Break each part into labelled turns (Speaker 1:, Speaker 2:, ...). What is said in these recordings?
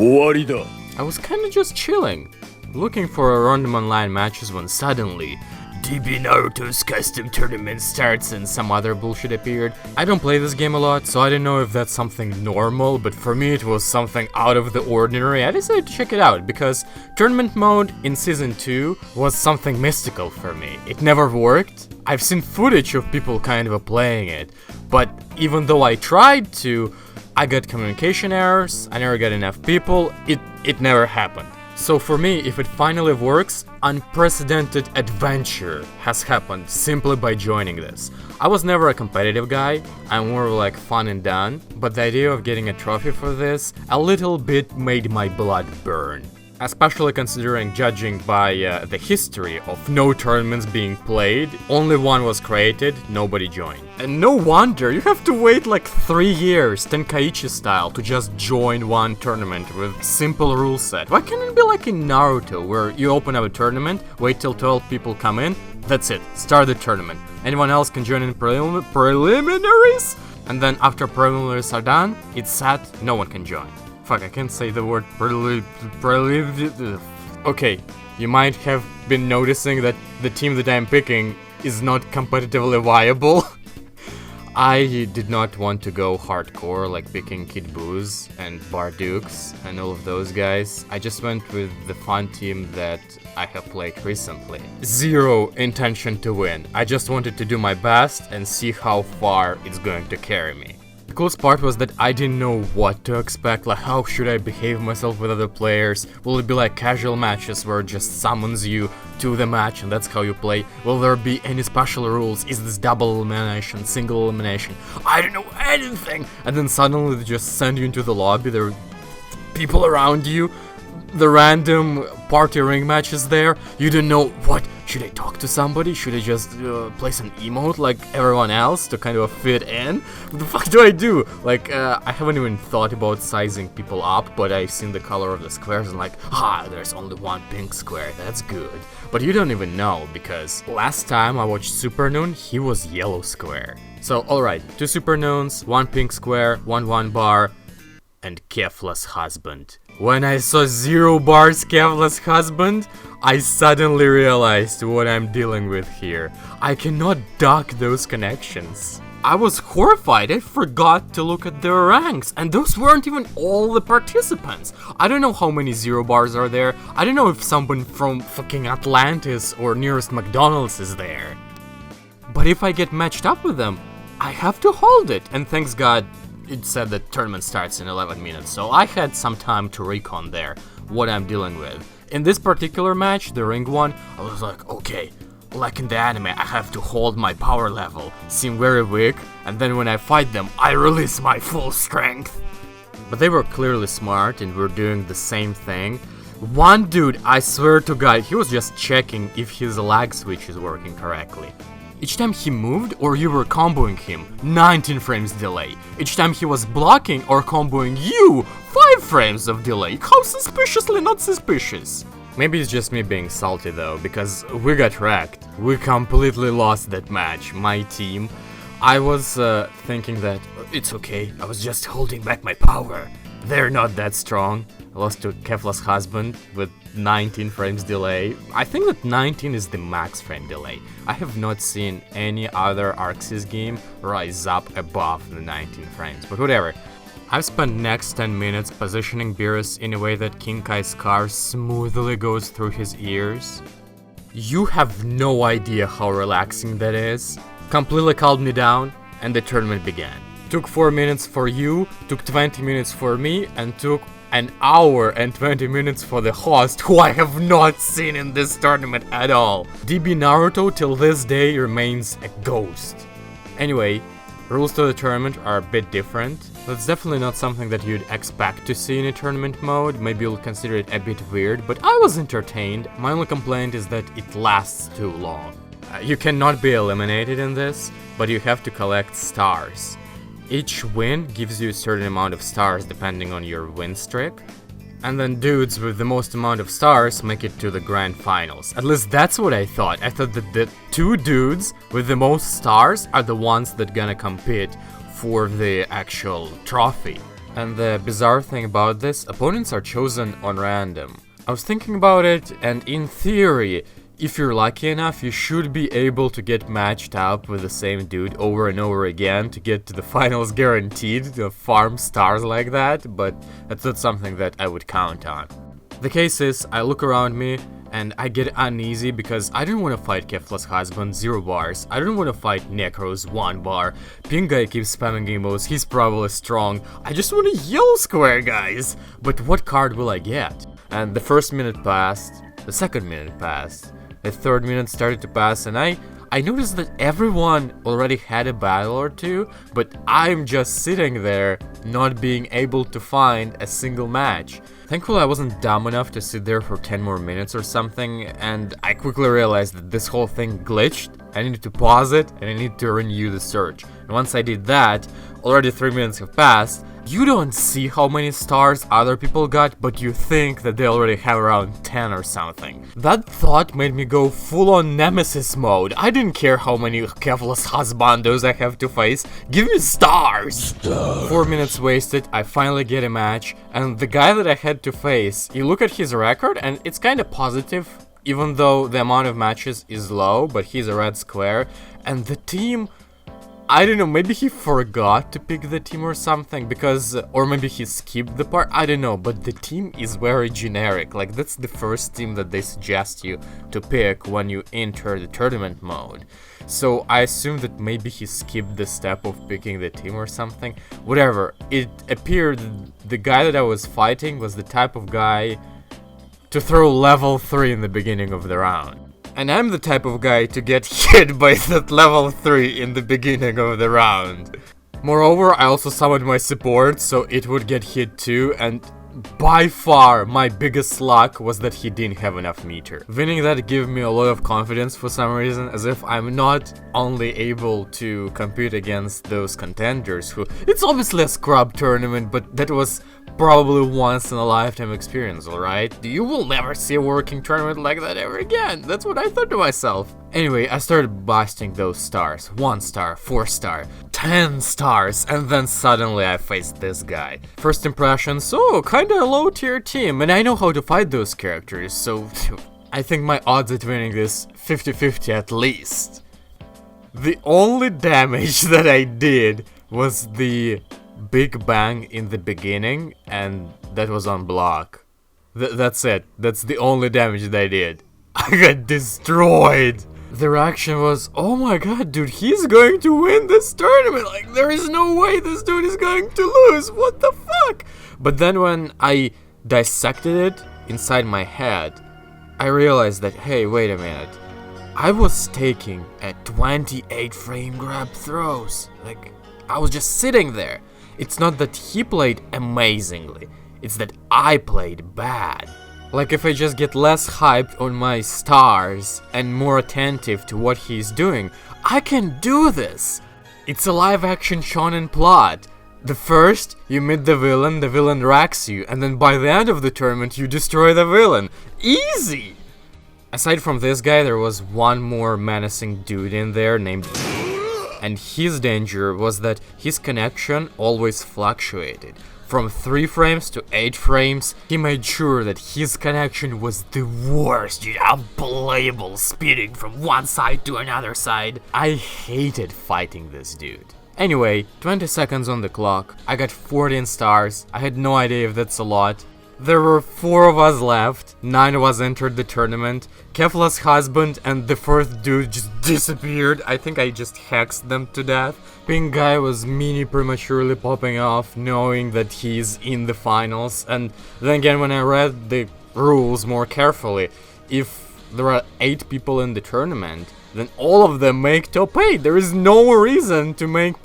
Speaker 1: I was kinda just chilling, looking for random online matches when suddenly DB Naruto's custom tournament starts and some other bullshit appeared. I don't play this game a lot, so I don't know if that's something normal, but for me it was something out of the ordinary. I decided to check it out, because tournament mode in Season 2 was something mystical for me. It never worked. I've seen footage of people kind of playing it, but even though I tried to, I got communication errors, I never got enough people, it never happened. So for me, if it finally works, unprecedented adventure has happened simply by joining this. I was never a competitive guy, I'm more like fun and done, but the idea of getting a trophy for this a little bit made my blood burn. Especially considering, judging by the history of no tournaments being played, only one was created, nobody joined. And no wonder, you have to wait like 3 years, Tenkaichi style, to just join one tournament with simple rule set. Why can't it be like in Naruto, where you open up a tournament, wait till 12 people come in, that's it, start the tournament. Anyone else can join in preliminaries, and then after preliminaries are done, it's set, no one can join. Fuck, I can't say the word Okay, you might have been noticing that the team that I'm picking is not competitively viable. I did not want to go hardcore, like picking Kid Boos and Bardukes and all of those guys. I just went with the fun team that I have played recently. Zero intention to win. I just wanted to do my best and see how far it's going to carry me. The coolest part was that I didn't know what to expect, like how should I behave myself with other players? Will it be like casual matches where it just summons you to the match and that's how you play? Will there be any special rules? Is this double elimination, single elimination? I don't know anything! And then suddenly they just send you into the lobby, there are people around you, the random party ring matches there, you don't know what. Should I talk to somebody? Should I just place an emote like everyone else to kind of fit in? What the fuck do I do? Like, I haven't even thought about sizing people up, but I've seen the color of the squares and like, there's only one pink square, that's good. But you don't even know, because last time I watched Supernoon, he was yellow square. So, alright, 2 Supernoons, 1 pink square, 1 bar, and Kefla's husband. When I saw 0 bars Kefla's husband, I suddenly realized what I'm dealing with here. I cannot duck those connections. I was horrified, I forgot to look at their ranks, and those weren't even all the participants. I don't know how many 0 bars are there, I don't know if someone from fucking Atlantis or nearest McDonald's is there. But if I get matched up with them, I have to hold it, and thanks God, it said the tournament starts in 11 minutes, so I had some time to recon there what I'm dealing with. In this particular match, the ring one, I was like, okay, like in the anime, I have to hold my power level, seem very weak, and then when I fight them, I release my full strength. But they were clearly smart and were doing the same thing. One dude, I swear to God, he was just checking if his lag switch is working correctly. Each time he moved or you were comboing him, 19 frames delay. Each time he was blocking or comboing you, 5 frames of delay. How suspiciously not suspicious? Maybe it's just me being salty though, because we got wrecked. We completely lost that match, my team. I was thinking that it's okay, I was just holding back my power. They're not that strong. I lost to Kefla's husband with 19 frames delay. I think that 19 is the max frame delay. I have not seen any other Arxis game rise up above the 19 frames, but whatever. I've spent next 10 minutes positioning Beerus in a way that King Kai's car smoothly goes through his ears. You have no idea how relaxing that is. Completely calmed me down, and the tournament began. Took 4 minutes for you, took 20 minutes for me, and took an hour and 20 minutes for the host, who I have not seen in this tournament at all. DB Naruto till this day remains a ghost. Anyway, rules to the tournament are a bit different. That's definitely not something that you'd expect to see in a tournament mode, maybe you'll consider it a bit weird, but I was entertained. My only complaint is that it lasts too long. You cannot be eliminated in this, but you have to collect stars. Each win gives you a certain amount of stars depending on your win streak, and then dudes with the most amount of stars make it to the grand finals. At least that's what I thought. I thought that the 2 dudes with the most stars are the ones that gonna compete for the actual trophy. And the bizarre thing about this, opponents are chosen on random. I was thinking about it, and in theory, if you're lucky enough, you should be able to get matched up with the same dude over and over again to get to the finals guaranteed, to farm stars like that, but that's not something that I would count on. The case is, I look around me, and I get uneasy because I don't want to fight Kefla's husband, 0 bars. I don't want to fight Necros, 1 bar. Pink guy keeps spamming emos, he's probably strong. I just want a yellow square, guys! But what card will I get? And the first minute passed, the second minute passed, the third minute started to pass, and I noticed that everyone already had a battle or two, but I'm just sitting there, not being able to find a single match. Thankfully, I wasn't dumb enough to sit there for 10 more minutes or something, and I quickly realized that this whole thing glitched. I needed to pause it, and I needed to renew the search. And once I did that, already 3 minutes have passed. You don't see how many stars other people got, but you think that they already have around 10 or something. That thought made me go full-on Nemesis mode. I didn't care how many Kefla's husbandos I have to face. Give me stars! 4 minutes wasted, I finally get a match, and the guy that I had to face, you look at his record and it's kinda positive, even though the amount of matches is low, but he's a red square, and the team... I don't know, maybe he forgot to pick the team or something, because, or maybe he skipped the part, I don't know, but the team is very generic, like that's the first team that they suggest you to pick when you enter the tournament mode. So I assume that maybe he skipped the step of picking the team or something. Whatever, it appeared the guy that I was fighting was the type of guy to throw level 3 in the beginning of the round. And I'm the type of guy to get hit by that level 3 in the beginning of the round. Moreover, I also summoned my support, so it would get hit too, and by far my biggest luck was that he didn't have enough meter. Winning that gave me a lot of confidence for some reason, as if I'm not only able to compete against those contenders who... It's obviously a scrub tournament, but that was probably once in a lifetime experience, alright? You will never see a working tournament like that ever again. That's what I thought to myself. Anyway, I started busting those stars. 1 star, 4 star, 10 stars, and then suddenly I faced this guy. First impressions, oh, kinda a low tier team, and I know how to fight those characters, so I think my odds at winning this 50-50 at least. The only damage that I did was the big bang in the beginning, and that was on block. That's it. That's the only damage that I did. I got destroyed. The reaction was, oh my god, dude, he's going to win this tournament. Like, there is no way this dude is going to lose. What the fuck? But then when I dissected it inside my head, I realized that, hey, wait a minute. I was taking a 28 frame grab throws. Like, I was just sitting there. It's not that he played amazingly, it's that I played bad. Like, if I just get less hyped on my stars and more attentive to what he's doing, I can do this! It's a live-action shonen plot. The first, you meet the villain racks you, and then by the end of the tournament you destroy the villain. Easy! Aside from this guy, there was one more menacing dude in there named... And his danger was that his connection always fluctuated. From 3 frames to 8 frames, he made sure that his connection was the worst, unplayable, speeding from one side to another side. I hated fighting this dude. Anyway, 20 seconds on the clock, I got 14 stars, I had no idea if that's a lot. There were 4 of us left, 9 of us entered the tournament. Kefla's husband and the 4th dude just disappeared. I think I just hexed them to death. Pink guy was mini prematurely popping off, knowing that he's in the finals. And then again, when I read the rules more carefully, if there are 8 people in the tournament, then all of them make top 8. There is no reason to make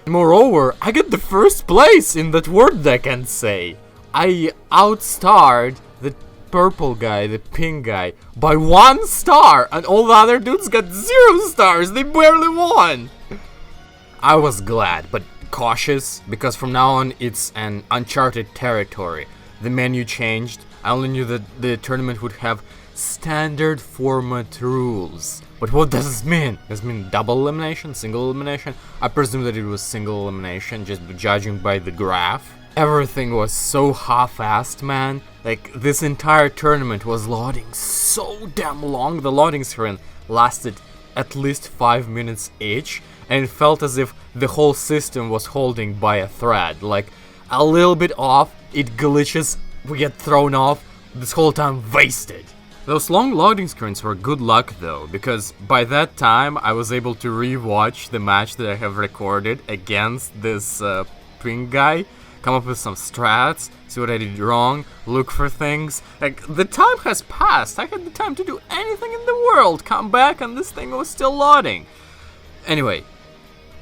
Speaker 1: Moreover, I get the first place in that word deck and say. I outstarred the purple guy, the pink guy, by 1 star, and all the other dudes got 0 stars. They barely won. I was glad, but cautious, because from now on it's an uncharted territory. The menu changed. I only knew that the tournament would have standard format rules. But what does this mean? Does it mean double elimination, single elimination? I presume that it was single elimination, just judging by the graph. Everything was so half-assed, man. Like, this entire tournament was loading so damn long. The loading screen lasted at least 5 minutes each, and it felt as if the whole system was holding by a thread. Like, a little bit off, it glitches, we get thrown off, this whole time wasted. Those long loading screens were good luck though, because by that time I was able to re-watch the match that I have recorded against this pink guy, come up with some strats, see what I did wrong, look for things. Like, the time has passed, I had the time to do anything in the world, come back and this thing was still loading. Anyway,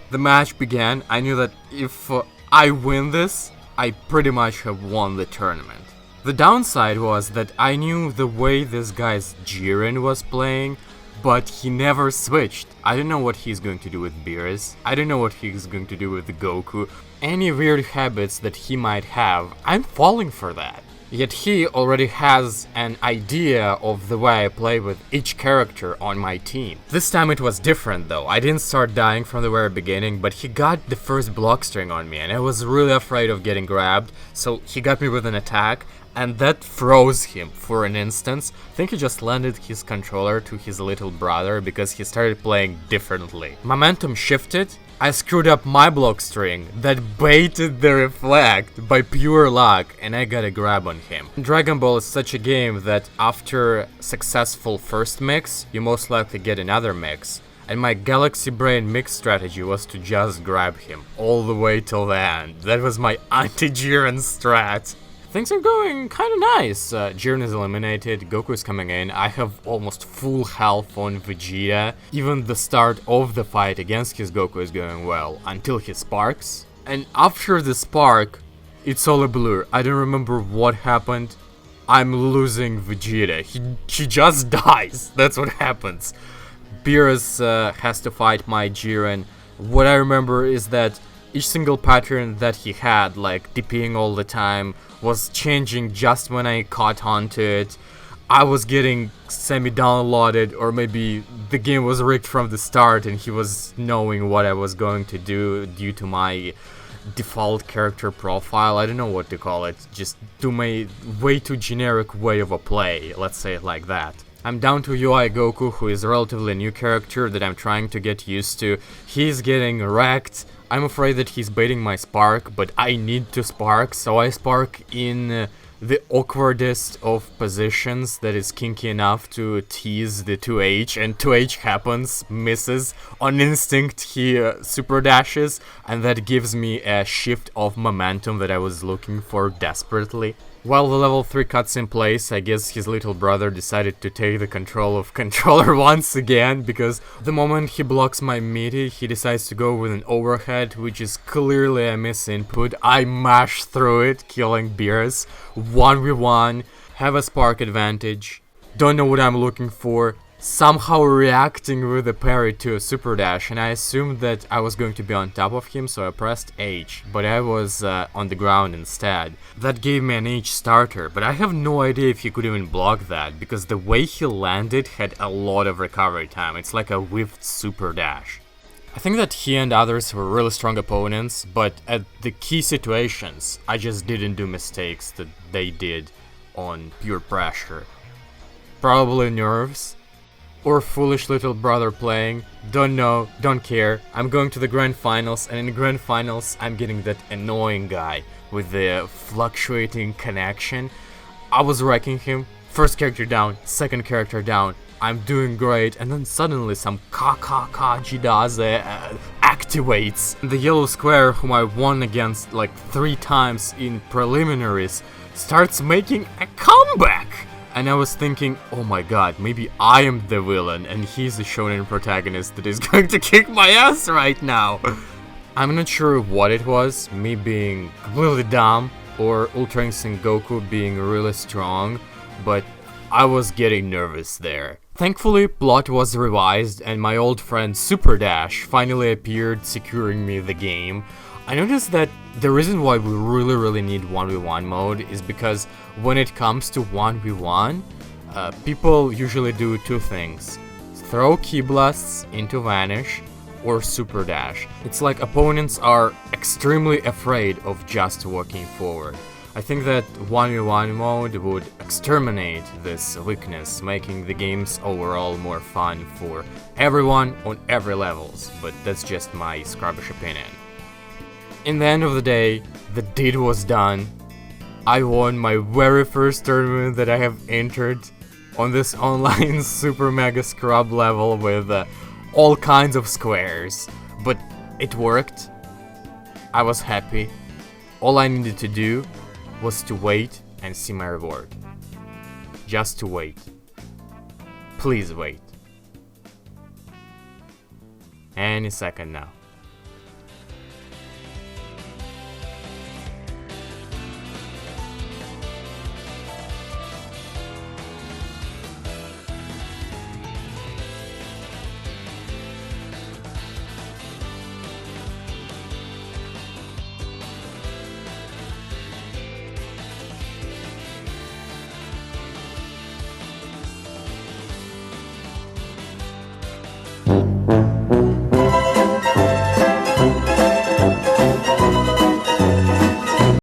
Speaker 1: the match began. I knew that if I win this, I pretty much have won the tournament. The downside was that I knew the way this guy's Jiren was playing, but he never switched. I don't know what he's going to do with Beerus. I don't know what he's going to do with Goku. Any weird habits that he might have, I'm falling for that. Yet he already has an idea of the way I play with each character on my team. This time it was different though. I didn't start dying from the very beginning, but he got the first block string on me and I was really afraid of getting grabbed, so he got me with an attack, and that froze him for an instance. I think he just landed his controller to his little brother because he started playing differently. Momentum shifted. I screwed up my block string that baited the reflect by pure luck, and I got a grab on him. Dragon Ball is such a game that after successful first mix, you most likely get another mix. And my Galaxy Brain mix strategy was to just grab him all the way till the end. That was my anti-Jiren strat. Things are going kinda nice. Jiren is eliminated, Goku is coming in, I have almost full health on Vegeta. Even the start of the fight against his Goku is going well, until he sparks. And after the spark, it's all a blur. I don't remember what happened. I'm losing Vegeta. He just dies. That's what happens. Beerus has to fight my Jiren. What I remember is that each single pattern that he had, like DPing all the time, was changing just when I caught on to it. I was getting semi-downloaded, or maybe the game was rigged from the start and he was knowing what I was going to do due to my default character profile. I don't know what to call it, just to my way too generic way of a play, let's say it like that. I'm down to UI Goku, who is a relatively new character that I'm trying to get used to. He's getting wrecked. I'm afraid that he's baiting my spark, but I need to spark, so I spark in the awkwardest of positions that is kinky enough to tease the 2H, and 2H happens, misses, on instinct he super dashes, and that gives me a shift of momentum that I was looking for desperately. While the level 3 cuts in place, I guess his little brother decided to take the control of controller once again, because the moment he blocks my meaty, he decides to go with an overhead, which is clearly a misinput. I mash through it, killing Beerus. 1v1, have a spark advantage, don't know what I'm looking for, somehow reacting with a parry to a super dash, and I assumed that I was going to be on top of him, so I pressed H, but I was on the ground instead. That gave me an H starter, but I have no idea if he could even block that, because the way he landed had a lot of recovery time. It's like a whiffed super dash. I think that he and others were really strong opponents, but at the key situations, I just didn't do mistakes that they did on pure pressure. Probably nerves, or foolish little brother playing, don't know, don't care. I'm going to the grand finals, and in the grand finals I'm getting that annoying guy with the fluctuating connection. I was wrecking him, first character down, second character down, I'm doing great, and then suddenly some Jidaze activates. The yellow square, whom I won against like 3 times in preliminaries, starts making a comeback! And I was thinking, oh my god, maybe I am the villain and he's the shonen protagonist that is going to kick my ass right now. I'm not sure what it was, me being completely dumb or Ultra Instinct Goku being really strong, but I was getting nervous there. Thankfully, plot was revised and my old friend Super Dash finally appeared, securing me the game. I noticed that the reason why we really need 1v1 mode is because when it comes to 1v1, People usually do two things: throw ki blasts into vanish or super dash. It's like opponents are extremely afraid of just walking forward. I think that 1v1 mode would exterminate this weakness, making the games overall more fun for everyone on every levels, but that's just my scrubbish opinion. In the end of the day, the deed was done. I won my very first tournament that I have entered on this online super mega scrub level with all kinds of squares, but it worked. I was happy. All I needed to do was to wait and see my reward. Just to wait. Please wait. Any second now.